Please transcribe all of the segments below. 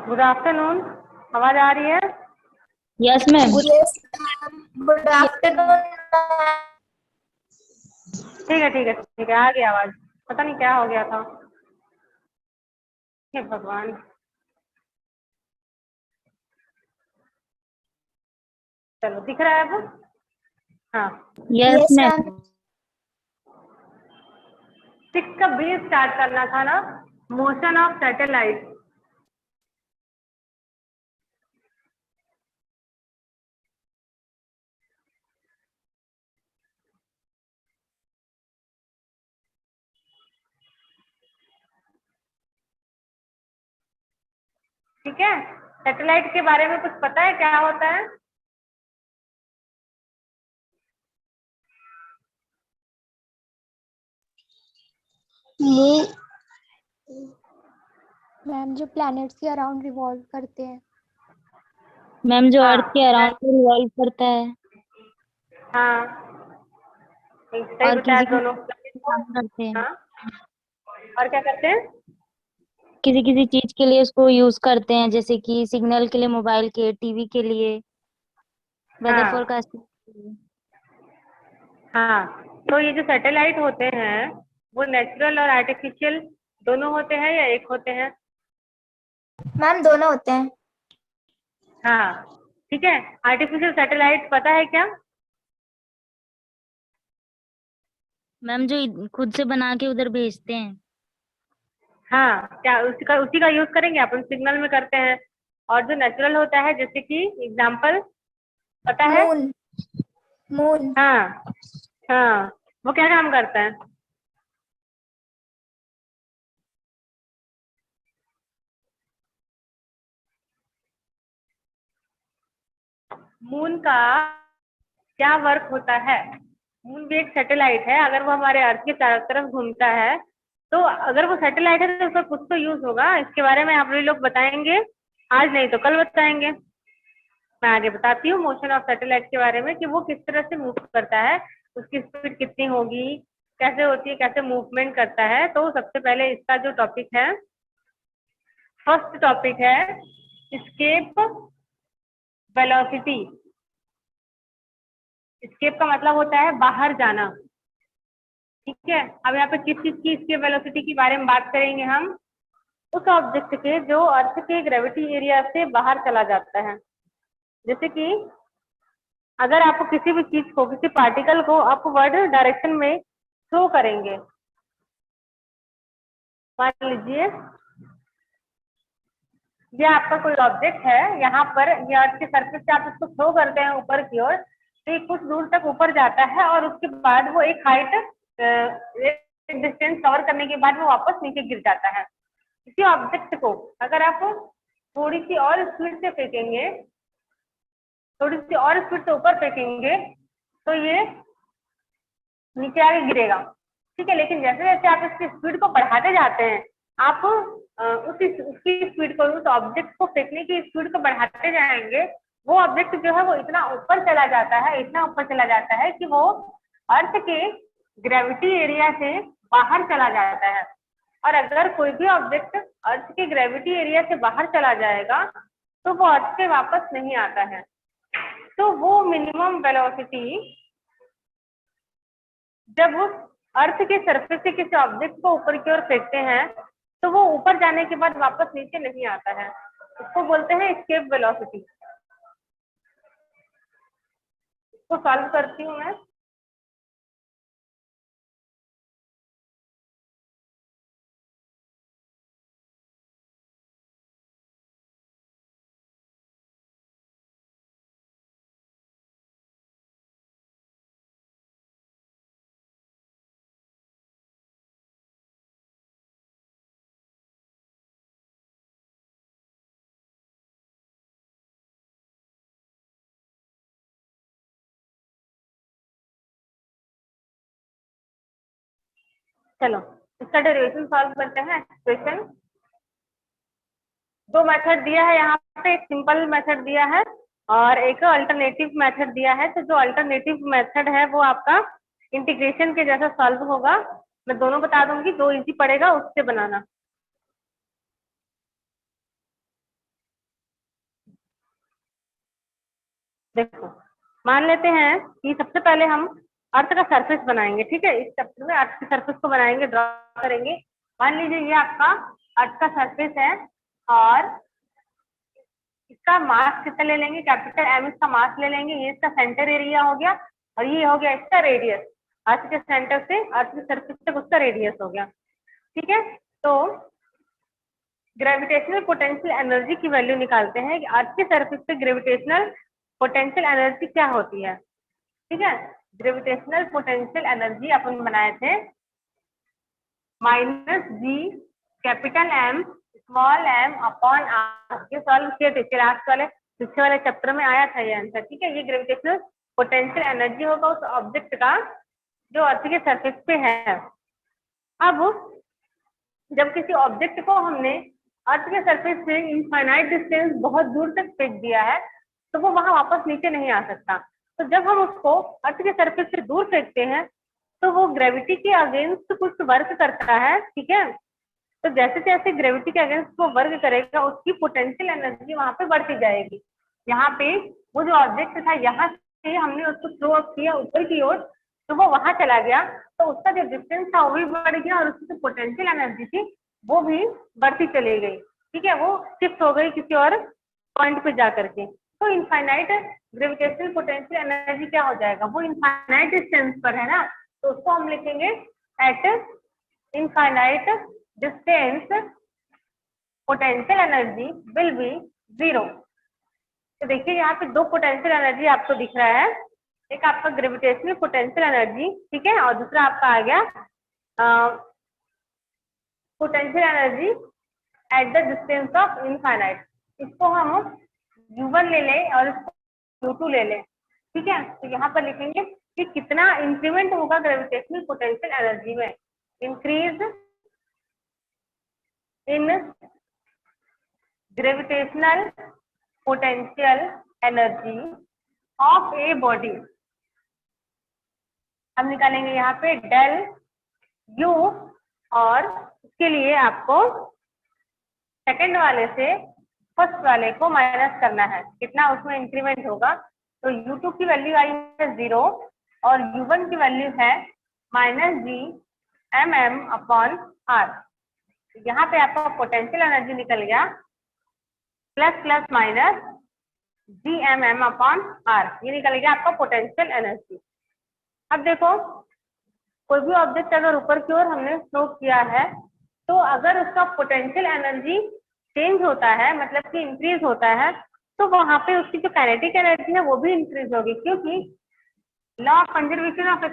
Good afternoon. आवाज आ रही है? Yes ma'am. Yes, ma'am. Good afternoon, ma'am. ठीक है ठीक है ठीक है, आ गई आवाज। पता नहीं क्या हो गया था। हे भगवान। चलो, दिख रहा है अब? हाँ। Yes Yes, ma'am. ma'am. 6 का बी स्टार्ट करना था ना, मोशन ऑफ सैटेलाइट। ठीक है, सैटेलाइट के बारे में कुछ पता है क्या होता है? मून मैम जो प्लैनेट्स के अराउंड रिवॉल्व करते हैं। मैम जो अर्थ के हाँ अराउंड रिवॉल्व करता है हाँ, सही और बताया किसी किसी दोनों। काम करते हैं, हाँ, और क्या करते हैं? किसी किसी चीज के लिए उसको यूज करते हैं, जैसे कि सिग्नल के लिए, मोबाइल के, टीवी के लिए, वेदर हाँ फोरकास्टिंग के लिए। हाँ, तो ये जो सैटेलाइट होते हैं वो नेचुरल और आर्टिफिशियल दोनों होते हैं या एक होते हैं? मैम दोनों होते हैं। हाँ, ठीक है। आर्टिफिशियल सैटेलाइट पता है क्या? मैम जो खुद से बना के उधर भेजते हैं। हाँ, क्या उसी का यूज करेंगे अपन, सिग्नल में करते हैं। और जो नेचुरल होता है, जैसे कि एग्जांपल पता है? मून मून हाँ हाँ, वो क्या काम करता है? मून का क्या वर्क होता है? मून भी एक सैटेलाइट है। अगर वो हमारे अर्थ के चारों तरफ घूमता है, तो अगर वो सैटेलाइट है तो उसका कुछ तो यूज होगा। इसके बारे में आप लोग बताएंगे, आज नहीं तो कल बताएंगे। मैं आगे बताती हूँ मोशन ऑफ सैटेलाइट के बारे में, कि वो किस तरह से मूव करता है, उसकी स्पीड कितनी होगी, कैसे होती है, कैसे मूवमेंट करता है। तो सबसे पहले इसका जो टॉपिक है, फर्स्ट टॉपिक है स्केप वेलोसिटी। स्केप का मतलब होता है बाहर जाना। ठीक है, अब यहाँ पे किस चीज की स्केप वेलोसिटी के बारे में बात करेंगे हम? उस ऑब्जेक्ट के जो अर्थ के ग्रेविटी एरिया से बाहर चला जाता है। जैसे कि अगर आपको किसी भी चीज को, किसी पार्टिकल को अपवर्ड डायरेक्शन में थ्रो करेंगे, मान लीजिए ये आपका कोई ऑब्जेक्ट है, यहाँ पर ये अर्थ के सरफेस से आप इसको थ्रो करते हैं ऊपर की ओर, तो ये कुछ दूर तक ऊपर जाता है और उसके बाद वो एक हाइट, एक डिस्टेंस कवर करने के बाद वो वापस नीचे गिर जाता है। इसी ऑब्जेक्ट को अगर आप थोड़ी सी और स्पीड से फेंकेंगे, थोड़ी सी और स्पीड से ऊपर फेंकेंगे, तो ये नीचे आके गिरेगा। ठीक है, लेकिन जैसे जैसे आप इसकी स्पीड को बढ़ाते जाते हैं, आप उसकी स्पीड को, उस ऑब्जेक्ट को फेंकने की स्पीड को बढ़ाते जाएंगे, वो ऑब्जेक्ट जो है वो इतना ऊपर चला जाता है, इतना ऊपर चला जाता है कि वो अर्थ के ग्रेविटी एरिया से बाहर चला जाता है। और अगर कोई भी ऑब्जेक्ट अर्थ के ग्रेविटी एरिया से बाहर चला जाएगा, तो वो अर्थ पे वापस नहीं आता है। तो वो मिनिमम वेलोसिटी जब उस अर्थ के सरफेस से किसी ऑब्जेक्ट को ऊपर की ओर फेंकते हैं, तो वो ऊपर जाने के बाद वापस नीचे नहीं आता है। उसको बोलते हैं एस्केप वेलोसिटी। इसको सॉल्व करती हूँ मैं। चलो, इसका डेरिवेशन सॉल्व करते हैं। क्वेश्चन दो मेथड दिया है यहाँ पे, एक सिंपल मेथड दिया है और एक अल्टरनेटिव मेथड दिया है। तो जो अल्टरनेटिव मेथड है वो आपका इंटीग्रेशन के जैसा सॉल्व होगा। मैं दोनों बता दूंगी, दो इजी पड़ेगा, उससे बनाना। देखो, मान लेते हैं कि सबसे पहले हम अर्थ का सरफेस बनाएंगे, ठीक है। इस चैप्टर में अर्थ के सरफेस को बनाएंगे, ड्रॉ करेंगे। मान लीजिए ये आपका अर्थ का सरफेस है और इसका मास कितना ले लेंगे, कैपिटल एम इसका मास ले लेंगे। ये इसका सेंटर एरिया हो गया और ये हो गया इसका रेडियस। अर्थ के सेंटर से अर्थ के सरफेस तक उसका रेडियस हो गया, ठीक है। तो ग्रेविटेशनल पोटेंशियल एनर्जी की वैल्यू निकालते हैं कि अर्थ के सरफेस पे ग्रेविटेशनल पोटेंशियल एनर्जी क्या होती है, ठीक है। ग्रेविटेशनल पोटेंशियल एनर्जी अपन बनाए थे -G capital M small M upon R. ये सॉल्व किए थे लास्ट वाले पिछले वाले चैप्टर में आया था ये आंसर, ठीक है। ये ग्रेविटेशनल पोटेंशियल एनर्जी होगा उस ऑब्जेक्ट का जो अर्थ के सरफेस पे है। अब जब किसी ऑब्जेक्ट को हमने अर्थ के सरफेस से इनफाइनाइट डिस्टेंस बहुत दूर तक फेंक दिया है तो वो वहां वापस नीचे नहीं आ सकता। तो जब हम उसको अर्थ के सरफेस से दूर फेंकते हैं तो वो ग्रेविटी के अगेंस्ट कुछ वर्क करता है, ठीक है। तो जैसे जैसे ग्रेविटी के अगेंस्ट वो वर्क करेगा उसकी पोटेंशियल एनर्जी वहां पे बढ़ती जाएगी। यहाँ पे वो जो ऑब्जेक्ट था यहाँ से हमने उसको थ्रो अप किया ऊपर की ओर तो वो वहां चला गया, तो उसका जो डिस्टेंस था वो भी बढ़ गया और उसकी जो पोटेंशियल एनर्जी थी वो भी बढ़ती चली गई, ठीक है। वो शिफ्ट हो गई किसी और पॉइंट पे जा करके। तो इनफाइनाइट ग्रेविटेशनल पोटेंशियल एनर्जी क्या हो जाएगा, वो इनफाइनाइट डिस्टेंस पर है ना, तो उसको हम लिखेंगे eight infinite distance potential energy will be 0। तो देखिए यहाँ पे दो पोटेंशियल एनर्जी आपको दिख रहा है, एक आपका ग्रेविटेशनल पोटेंशियल एनर्जी, ठीक है, और दूसरा आपका आ गया potential energy at the distance of infinite. इसको हम U1 ले लें और इसको U2 ले लें, ठीक है। तो यहाँ पर लिखेंगे कि कितना इंक्रीमेंट होगा ग्रेविटेशनल पोटेंशियल एनर्जी में, increase in gravitational potential energy of a body. हम निकालेंगे यहाँ पे डेल U और इसके लिए आपको सेकंड वाले से फर्स्ट वाले को माइनस करना है, कितना उसमें इंक्रीमेंट होगा। तो U2 की वैल्यू आई है 0 और U1 की वैल्यू है -G mm अपॉन R। यहाँ पे आपका पोटेंशियल एनर्जी निकल गया plus plus minus G mm upon R, ये निकल गया आपका पोटेंशियल एनर्जी। अब देखो कोई भी ऑब्जेक्ट अगर ऊपर की ओर हमने थ्रो किया है तो अगर उसका पोटेंशियल एनर्जी चेंज होता है, मतलब कि इंक्रीज होता है, तो वहां पे उसकी जो काइनेटिक एनर्जी है वो भी इंक्रीज होगी, क्योंकि law of conservation of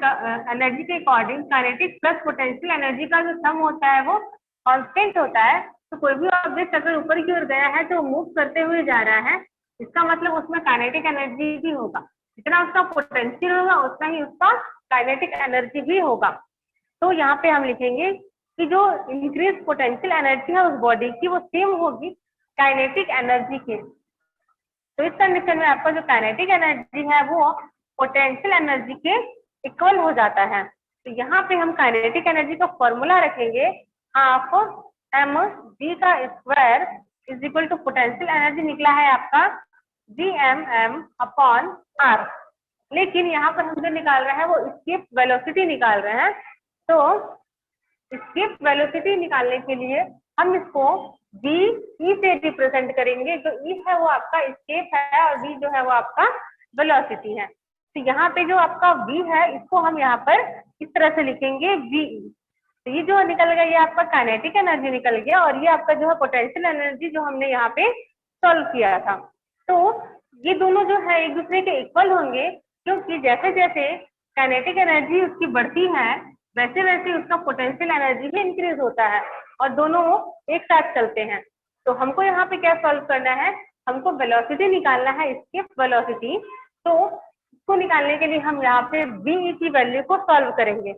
energy के according kinetic plus potential energy का जो सम होता है वो कांस्टेंट होता है। तो कोई भी ऑब्जेक्ट अगर ऊपर की ओर गया है तो मूव करते हुए जा रहा है, इसका मतलब उसमें काइनेटिक एनर्जी भी होगा। जितना उसका पोटेंशियल होगा उतना ही उसका काइनेटिक एनर्जी भी होगा। तो यहाँ पे हम लिखेंगे कि जो इंक्रीज पोटेंशियल एनर्जी है उस बॉडी की वो सेम होगी काइनेटिक एनर्जी के। तो इस कंडीशन में आपका जो काइनेटिक एनर्जी है वो पोटेंशियल एनर्जी के इक्वल हो जाता है। तो यहाँ पे हम काइनेटिक एनर्जी का फॉर्मूला रखेंगे हाफ mg का square is equal to potential energy निकला है आपका Gmm अपॉन R। लेकिन यहाँ पर हम जो निकाल रहे हैं वो स्केप वेलोसिटी निकाल रहे हैं। तो स्केप वेलोसिटी निकालने के लिए हम इसको v e से रिप्रेजेंट करेंगे। जो e है वो आपका स्केप है और v जो है वो आपका वेलोसिटी है। तो यहाँ पे जो आपका v है इसको हम यहाँ पर इस तरह से लिखेंगे ve। तो ये जो निकल गया ये आपका काइनेटिक एनर्जी निकल गया और ये आपका जो है पोटेंशियल एनर्जी जो हमने यहाँ पे सॉल्व किया था। तो ये दोनों जो है एक दूसरे के इक्वल होंगे, क्योंकि जैसे जैसे काइनेटिक एनर्जी उसकी बढ़ती है वैसे वैसे उसका पोटेंशियल एनर्जी भी इंक्रीज होता है और दोनों एक साथ चलते हैं। तो हमको यहाँ पे क्या सॉल्व करना है, हमको वेलोसिटी निकालना है, स्केप वेलोसिटी। तो इसको निकालने के लिए हम यहाँ पे ve की वैल्यू को सॉल्व करेंगे।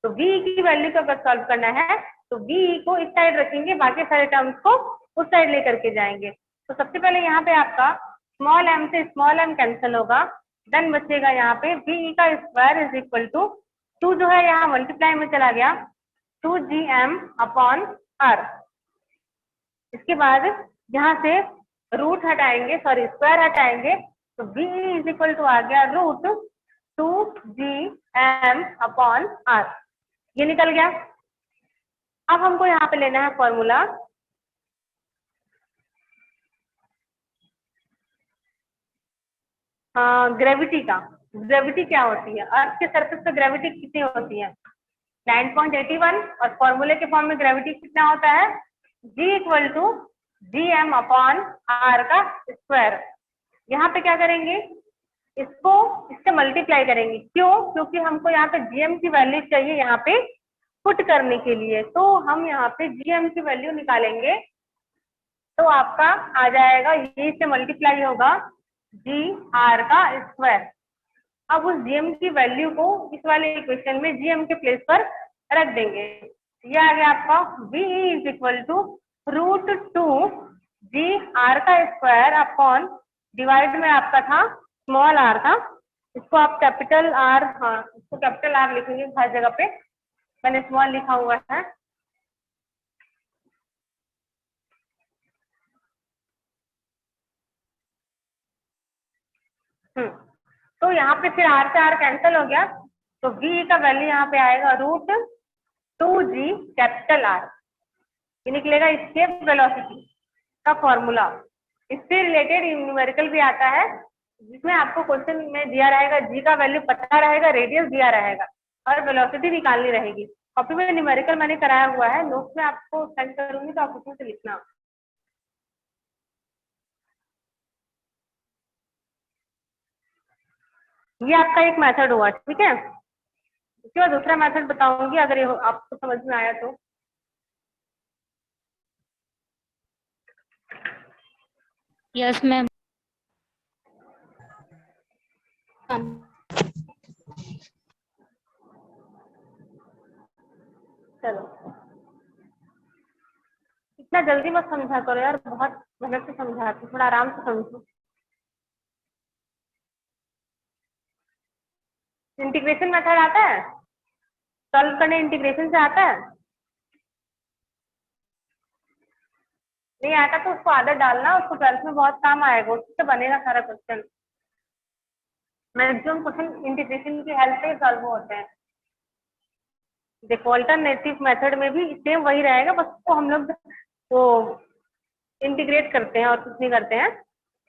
तो ve की वैल्यू को अगर सॉल्व करना है तो ve को इस साइड रखेंगे, बाकी सारे टर्म्स को उस साइड लेकर के जाएंगे। तो सबसे पहले यहाँ पे आपका स्मॉल m से स्मॉल m कैंसिल होगा, देन बचेगा यहाँ पे ve का स्क्वायर इज इक्वल टू 2 जो है यहाँ मल्टीप्लाई में चला गया 2gm अपॉन r। इसके बाद यहाँ से रूट हटाएंगे, सॉरी स्क्वायर हटाएंगे तो V इज इक्वल टू आ गया रूट 2GM/R, ये निकल गया। अब हमको यहाँ पे लेना है फॉर्मूला ग्रेविटी का। ग्रेविटी क्या होती है, अर्थ के सरफेस पे ग्रेविटी कितनी होती है 9.81, और फॉर्मूले के फॉर्म में ग्रेविटी कितना होता है G इक्वल टू GM/R का स्क्वायर। यहाँ पे क्या करेंगे, इसको इससे मल्टीप्लाई करेंगे। क्यों? क्योंकि हमको यहाँ पे GM की वैल्यू चाहिए यहाँ पे पुट करने के लिए, तो हम यहाँ पे GM की वैल्यू निकालेंगे। तो आपका आ जाएगा, ये से मल्टीप्लाई होगा GR का स्क्वायर। अब उस GM की वैल्यू को इस वाले इक्वेशन में GM के प्लेस पर रख देंगे। ये आ गया आपका V is equal to root 2GR का स्क्वायर अपॉन डिवाइड में आपका था स्मॉल r था, इसको आप कैपिटल R, हाँ इसको कैपिटल R लिखेंगे हर जगह पे, मैंने स्मॉल लिखा हुआ है। तो यहाँ पे फिर R से R कैंसिल हो गया, तो V का वैल्यू यहाँ पे आएगा रूट 2G कैपिटल R, ये निकलेगा इसके वेलोसिटी का फॉर्मूला। इससे रिलेटेड न्यूमेरिकल भी आता है, जिसमें आपको क्वेश्चन में दिया रहेगा G का वैल्यू पता रहेगा, रेडियस दिया रहेगा और वेलोसिटी निकालनी रहेगी। कॉपी में न्यूमेरिकल मैंने कराया हुआ है, नोट्स में आपको सेंड करूंगी तो आप उसमें से लिखना। ये आपका एक मेथड हुआ, ठीक है। इसके बाद दूसरा मेथड बताऊंगी, अगर ये आपको समझ में आया तो। Yes ma'am. चलो, इतना जल्दी मत समझा करो यार, बहुत मेहनत से समझाती, थोड़ा आराम से समझो। इंटीग्रेशन मेथड आता है, सॉल्व करने इंटीग्रेशन से आता है? नहीं आता तो उसको आदत डालना, उसको 12th में बहुत काम आएगा, उससे बनेगा सारा क्वेश्चन। मैक्सिमम क्वेश्चन इंटीग्रेशन की हेल्प से सॉल्व होते हैं। देखो अल्टरनेटिव मेथड में भी सेम वही रहेगा, बस उसको हम लोग वो इंटीग्रेट करते हैं और कुछ नहीं करते हैं,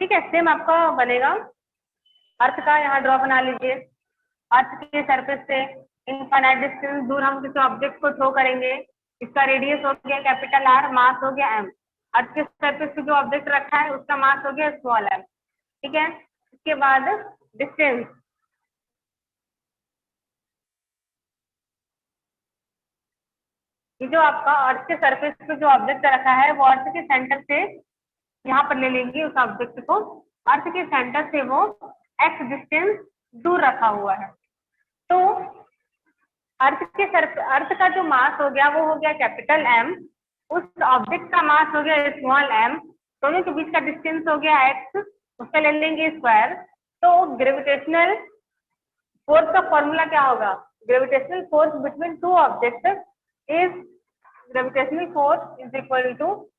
ठीक है। सेम आपका बनेगा। अर्थ का यहाँ ड्रॉ बना लीजिए। अर्थ के सरफेस से इनफाइनाइट डिस्टेंस दूर हम किसी ऑब्जेक्ट को थ्रो करेंगे, इसका रेडियस हो गया कैपिटल R, मास हो गया m। अर्थ के सरफेस पे जो ऑब्जेक्ट रखा है उसका मास हो गया स्मॉल m, ठीक है। इसके बाद डिस्टेंस, ये जो आपका अर्थ के सरफेस पे जो ऑब्जेक्ट रखा है वो अर्थ के सेंटर से यहाँ पर ले लेंगे उस ऑब्जेक्ट को, अर्थ के सेंटर से वो x डिस्टेंस दूर रखा हुआ है। तो अर्थ का जो मास हो गया वो हो गया कैपिटल M, उस ऑब्जेक्ट का मास हो गया स्मॉल m, दोनों के बीच का डिस्टेंस हो गया x, उसका ले लेंगे स्क्वायर। तो ग्रेविटेशनल फोर्स का फॉर्मूला क्या होगा, gravitational force between two object is gravitational force is equal to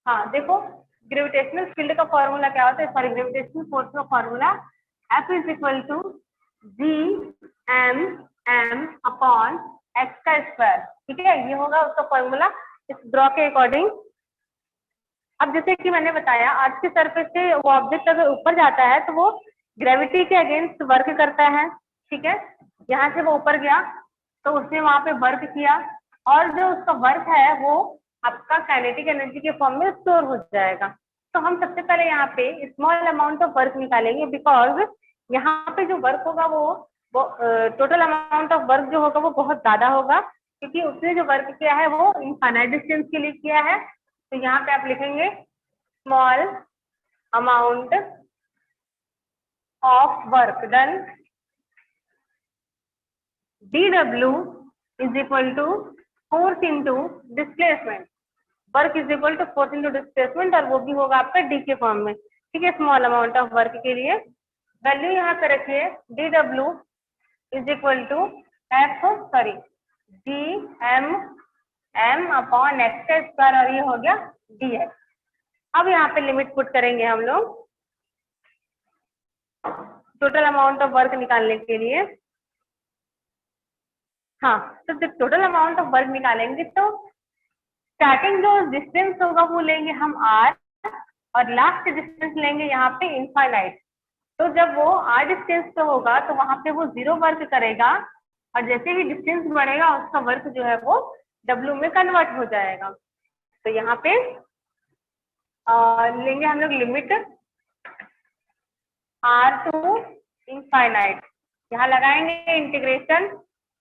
हाँ देखो ग्रेविटेशनल फील्ड का फॉर्मूला क्या होता है, सॉरी ग्रेविटेशनल फोर्स का formula F is equal to G/m/x का स्क्वायर, ठीक है। ये होगा उसका फॉर्मूला इस ड्रॉ के अकॉर्डिंग। अब जैसे कि मैंने बताया अर्थ के सरफेस से वो ऑब्जेक्ट अगर ऊपर जाता है तो वो ग्रेविटी के अगेंस्ट वर्क करता है, ठीक है। यहाँ से वो ऊपर गया तो उसने वहां पे वर्क किया, और जो उसका वर्क है वो आपका काइनेटिक एनर्जी के फॉर्म में स्टोर हो जाएगा। तो हम सबसे पहले यहाँ पे स्मॉल अमाउंट ऑफ वर्क निकालेंगे, बिकॉज यहाँ पे जो वर्क होगा वो टोटल अमाउंट ऑफ वर्क जो होगा वो बहुत ज्यादा होगा, क्योंकि उसने जो वर्क किया है वो इनफाइनाइट डिस्टेंस के लिए किया है। तो यहाँ पे आप लिखेंगे small amount of work done, dW is equal to force into displacement. Work is equal to force into displacement, और वो भी होगा आपका डी के फॉर्म में। ठीक है, स्मॉल अमाउंट ऑफ वर्क के लिए वैल्यू यहाँ पे रखिए, D W is equal to G M upon X का स्क्वायर, और ये हो गया डी एक्स। अब यहाँ पे लिमिट पुट करेंगे हम लोग टोटल अमाउंट ऑफ वर्क निकालने के लिए। हाँ, तो जब टोटल अमाउंट ऑफ वर्क निकालेंगे तो स्टार्टिंग जो डिस्टेंस होगा वो लेंगे हम आर, और लास्ट डिस्टेंस लेंगे यहाँ पे इनफाइनाइट। तो जब वो आर डिस्टेंस पे होगा तो वहां पे वो 0 वर्क करेगा, और जैसे ही डिस्टेंस बढ़ेगा उसका वर्क जो है वो डब्ल्यू में कन्वर्ट हो जाएगा। तो यहाँ पे लेंगे हम लोग लिमिट आर टू इनफाइनाइट, यहाँ लगाएंगे इंटीग्रेशन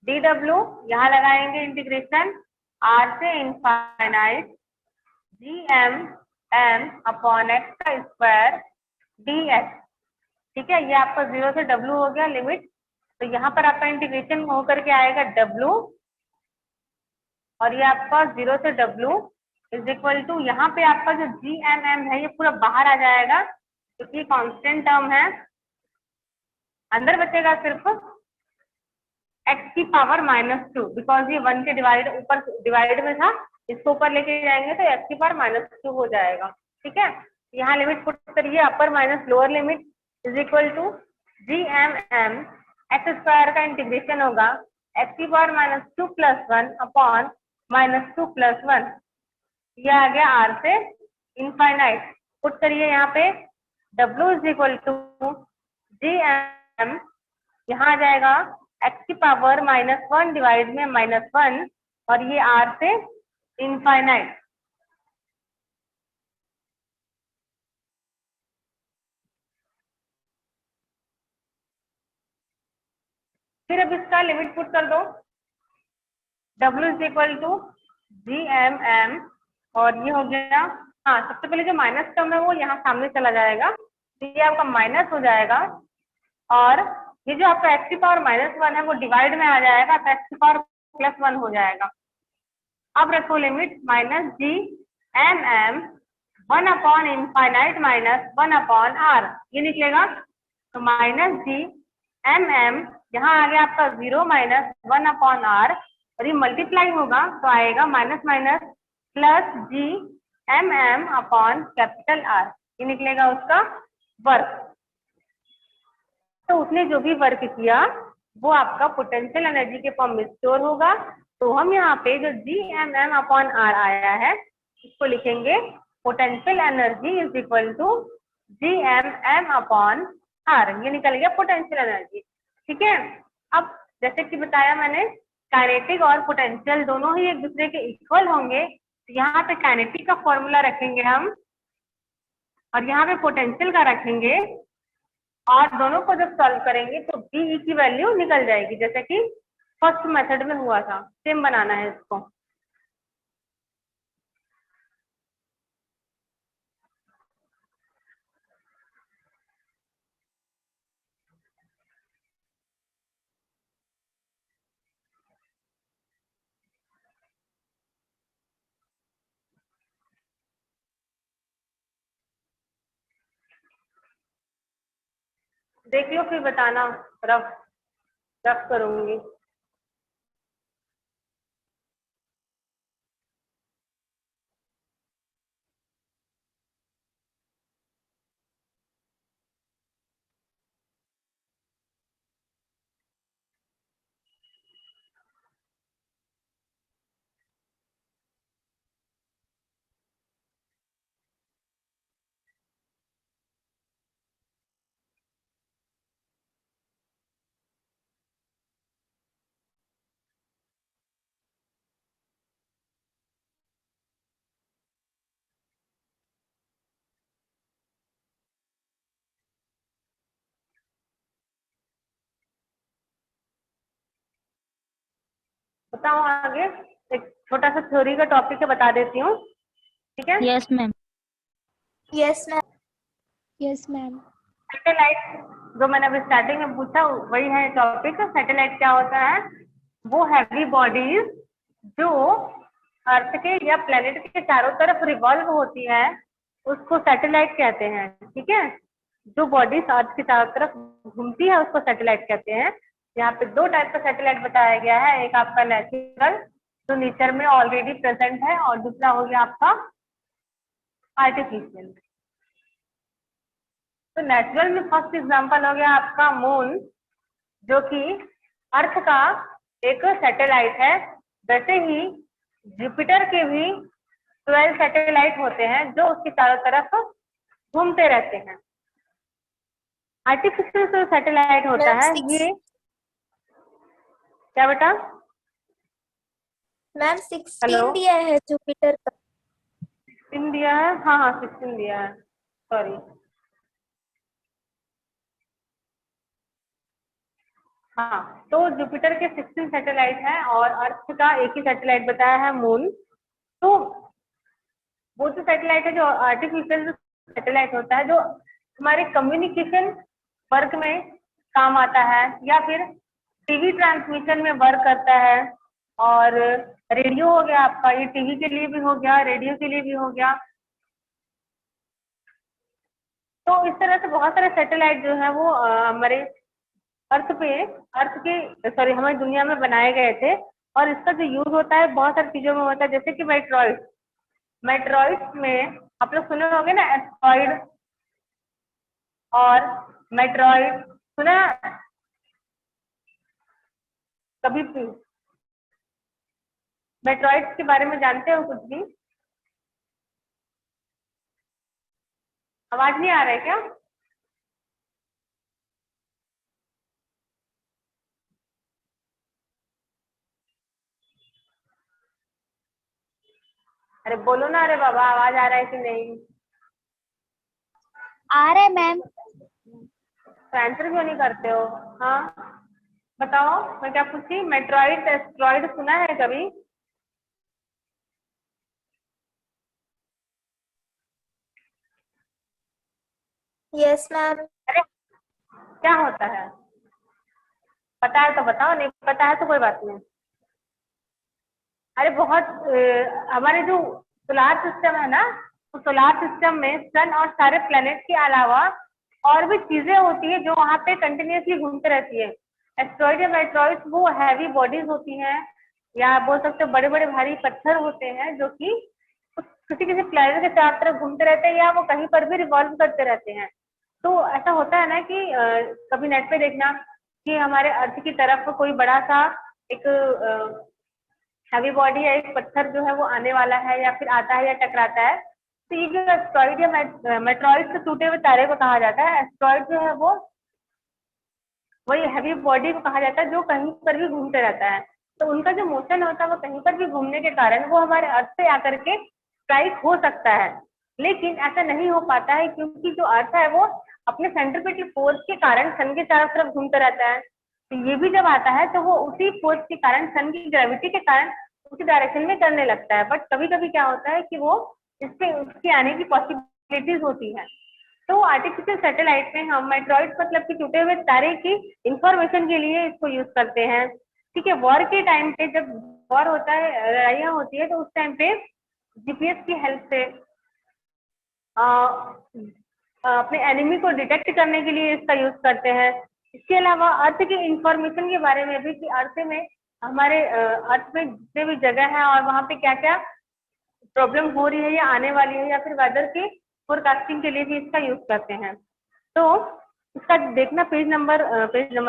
डी डब्ल्यू, यहाँ लगाएंगे इंटीग्रेशन आर से infinite G M M upon X का स्क्वायर डी एक्स। ठीक है, ये आपका 0 से डब्ल्यू हो गया लिमिट। तो यहाँ पर आपका इंटीग्रेशन हो करके आएगा डब्ल्यू, और ये आपका 0 से डब्ल्यू इज इक्वल टू, यहाँ पे आपका जो जी एम एम है ये पूरा बाहर आ जाएगा क्योंकि कांस्टेंट टर्म है, अंदर बचेगा सिर्फ एक्स की पावर -2, बिकॉज ये 1 के डिवाइड ऊपर डिवाइड में था, इसको ऊपर लेके जाएंगे तो एक्स की पावर -2 हो जाएगा। ठीक है, यहाँ लिमिट पुट करिए, upper minus lower limit is equal to G M M X square का इंटीग्रेशन होगा एक्स की पावर -2 + 1 अपॉन -2 + 1, यह आ गया आर से इनफाइनाइट। पुट करिए यहाँ पे W is equal to G M, यहाँ आ जाएगा एक्स की पावर -1 डिवाइड में -1, और ये आर से इनफाइनाइट। फिर अब इसका लिमिट पुट कर दो, W is equal to G M M, और ये हो गया, हाँ सबसे पहले जो माइनस टर्म है वो यहाँ सामने चला जाएगा, तो ये आपका माइनस हो जाएगा, और ये जो आपका एक्स की पावर -1 है वो डिवाइड में आ जाएगा, तो एक्स की पावर +1 हो जाएगा। अब रखो limit G M M 1 upon infinite -1 upon R, ये निकलेगा। तो जी एम एम यहाँ आ गया आपका 0 - 1 अपॉन आर, और ये मल्टीप्लाई होगा तो आएगा minus minus plus G M M upon capital R, ये निकलेगा उसका वर्क। तो उसने जो भी वर्क किया वो आपका पोटेंशियल एनर्जी के फॉर्म में स्टोर होगा। तो हम यहाँ पे जो G M M upon R आया है इसको लिखेंगे potential energy is equal to G M M upon R, ये निकल गया पोटेंशियल एनर्जी। ठीक है, अब जैसे कि बताया मैंने काइनेटिक और पोटेंशियल दोनों ही एक दूसरे के इक्वल होंगे, तो यहाँ पे काइनेटिक का फॉर्मूला रखेंगे हम और यहाँ पे पोटेंशियल का रखेंगे, और दोनों को जब सॉल्व करेंगे तो बीई की वैल्यू निकल जाएगी, जैसे कि फर्स्ट मेथड में हुआ था। सेम बनाना है इसको। देख लो फिर बताना, रफ रफ करूंगी। बताओ आगे, एक छोटा सा थ्योरी का टॉपिक है, बता देती हूँ। ठीक है, yes ma'am. Yes ma'am. Yes ma'am. Satellite जो मैंने अभी स्टार्टिंग में पूछा वही है टॉपिक। सैटेलाइट क्या होता है? वो हैवी बॉडीज जो अर्थ के या प्लेनेट के चारों तरफ रिवॉल्व होती है उसको सैटेलाइट कहते हैं। ठीक है, जो बॉडीज अर्थ के चारों तरफ घूमती है उसको सैटेलाइट कहते हैं। यहाँ पे दो टाइप का सैटेलाइट बताया गया है, एक आपका नेचुरल जो नेचर में ऑलरेडी प्रेजेंट है, और दूसरा हो गया आपका आर्टिफिशियल। तो नेचुरल में फर्स्ट एग्जांपल हो गया आपका मून, जो कि अर्थ का एक सैटेलाइट है। वैसे ही जुपिटर के भी 12 सैटेलाइट होते हैं जो उसके चारों तरफ घूमते रहते हैं। आर्टिफिशियल जो सैटेलाइट होता है ये क्या बेटा? मैम हेलो 16 दिया है जुपिटर का। 16 दिया है, हाँ हाँ 16 दिया है, सॉरी। हाँ, तो जुपिटर के 16 सैटेलाइट हैं और अर्थ का एक ही सैटेलाइट बताया है मून। तो वो जो सैटेलाइट है, जो आर्टिफिशियल जो सैटेलाइट होता है, जो हमारे कम्युनिकेशन वर्क में काम आता है या फिर टीवी ट्रांसमिशन में वर्क करता है, और रेडियो हो गया आपका, ये टीवी के लिए भी हो गया, रेडियो के लिए भी हो गया। तो इस तरह से बहुत सारे सैटेलाइट जो है वो हमारे अर्थ के सॉरी हमारी दुनिया में बनाए गए थे, और इसका जो यूज होता है बहुत सारी चीजों में होता है, जैसे कि मेट्रॉइड्स में आप लोग सुने होंगे ना, एस्ट्रॉइड और मेट्रॉइड सुना कभी? मेट्रॉइड्स के बारे में जानते हो कुछ भी? आवाज नहीं आ रहा है क्या? अरे बोलो ना, अरे बाबा आवाज आ रहा है कि नहीं? आ रहा है मैम। तो आंसर क्यों नहीं करते हो? हाँ बताओ, मैं क्या पूछी? मेट्रॉइड एस्ट्रॉइड सुना है कभी? Yes ma'am. अरे क्या होता है? पता है तो बताओ, नहीं पता है तो कोई बात नहीं। अरे बहुत हमारे जो सोलार सिस्टम है ना, तो सोलार सिस्टम में सन और सारे प्लैनेट के अलावा और भी चीजें होती है जो वहां पे कंटिन्यूसली घूमते रहती है। एस्ट्रॉइड या मेट्रॉइड वो हैवी बॉडीज होती हैं, या बोल सकते हो बड़े बड़े भारी पत्थर होते हैं, जो कि किसी किसी प्लैनेट के चारों तरफ घूमते रहते हैं, या वो कहीं पर भी रिवॉल्व करते रहते हैं। तो ऐसा होता है ना कि कभी नेट पे देखना कि हमारे अर्थ की तरफ कोई बड़ा सा एक हैवी बॉडी है, एक पत्थर जो है वो आने वाला है या फिर आता है या टकराता है। तो ये जो एस्ट्रॉइड या मेट्रॉइड से टूटे हुए तारे को कहा जाता है। एस्ट्रॉइड जो है वो वही हैवी बॉडी को कहा जाता है जो कहीं पर भी घूमते रहता है। तो उनका जो मोशन होता है वो कहीं पर भी घूमने के कारण वो हमारे अर्थ से आकर के स्ट्राइक हो सकता है, लेकिन ऐसा नहीं हो पाता है क्योंकि जो अर्थ है वो अपने सेंट्रीपिटल फोर्स के कारण सन के चारों तरफ घूमता रहता है। तो ये भी जब आता है तो वो उसी फोर्स के कारण, सन की ग्रेविटी के कारण उसी डायरेक्शन में करने लगता है। बट कभी कभी क्या होता है कि वो इससे उसके आने की पॉसिबिलिटीज होती है। तो आर्टिफिशियल सैटेलाइट में हम मेट्रॉइड मतलब कि टूटे हुए तारे की इंफॉर्मेशन के लिए इसको यूज करते हैं। ठीक है, वॉर के टाइम पे जब वॉर होता है, लड़ाइयाँ होती है, तो उस टाइम पे जीपीएस की हेल्प से अपने एनिमी को डिटेक्ट करने के लिए इसका यूज करते हैं। इसके अलावा अर्थ की इंफॉर्मेशन के बारे में भी कि अर्थ में हमारे अर्थ में जितने भी जगह है और वहाँ पे क्या क्या प्रॉब्लम हो रही है या आने वाली है, या फिर वेदर की फोरकास्टिंग के लिए भी इसका यूज करते हैं। तो इसका देखना पेज नंबर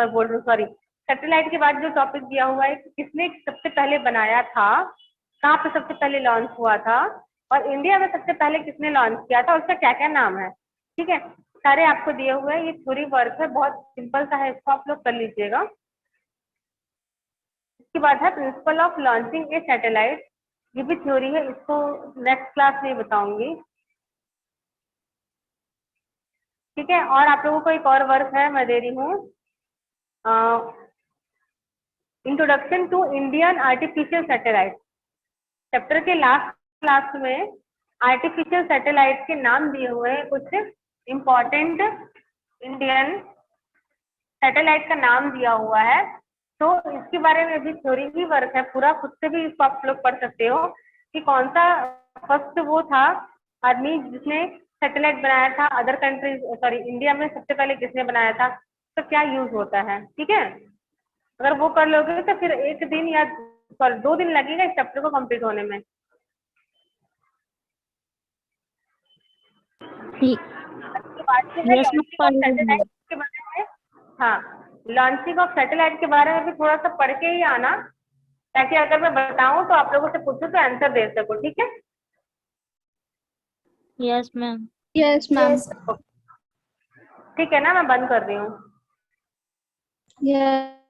बोल रही हूँ, सॉरी, सैटेलाइट के बाद जो टॉपिक दिया हुआ है कि किसने सबसे पहले बनाया था, कहाँ पे सबसे पहले लॉन्च हुआ था, और इंडिया में सबसे पहले किसने लॉन्च किया था, उसका क्या क्या नाम है। ठीक है, सारे आपको दिए हुए हैं। ये थ्योरी वर्क है, बहुत सिंपल सा है, इसको आप लोग कर लीजिएगा। इसके बाद है principle of launching A satellite, ये भी थ्योरी है, इसको नेक्स्ट क्लास में बताऊंगी। ठीक है, और आप लोगों को एक और वर्क है, मैं दे रही हूँ, introduction to Indian artificial satellite. Chapter के लास्ट क्लास में आर्टिफिशियल सैटेलाइट के नाम दिए हुए हैं, कुछ इम्पोर्टेंट इंडियन सैटेलाइट का नाम दिया हुआ है। तो इसके बारे में भी थ्योरी ही वर्क है पूरा, खुद से भी इसको आप लोग पढ़ सकते हो। कि कौन सा फर्स्ट वो था आदमी जिसने सैटेलाइट बनाया था अदर कंट्रीज, सॉरी इंडिया में सबसे पहले किसने बनाया था, तो क्या यूज होता है। ठीक है, अगर वो कर लोगे तो फिर एक दिन या 2 दिन लगेगा इस चैप्टर को कंप्लीट होने में। ठीक। उसके बाद जो है yes launching of ma'am. Satellite के बारे में, हाँ लॉन्चिंग ऑफ सैटेलाइट के बारे में भी थोड़ा सा पढ़ के ही आना, ताकि अगर मैं बताऊं तो आप लोगों से पूछूं तो आंसर दे सको। ठीक है, yes ma'am. Yes, ma'am. Yes. ठीक है ना, मैं बंद कर रही हूँ। Yes.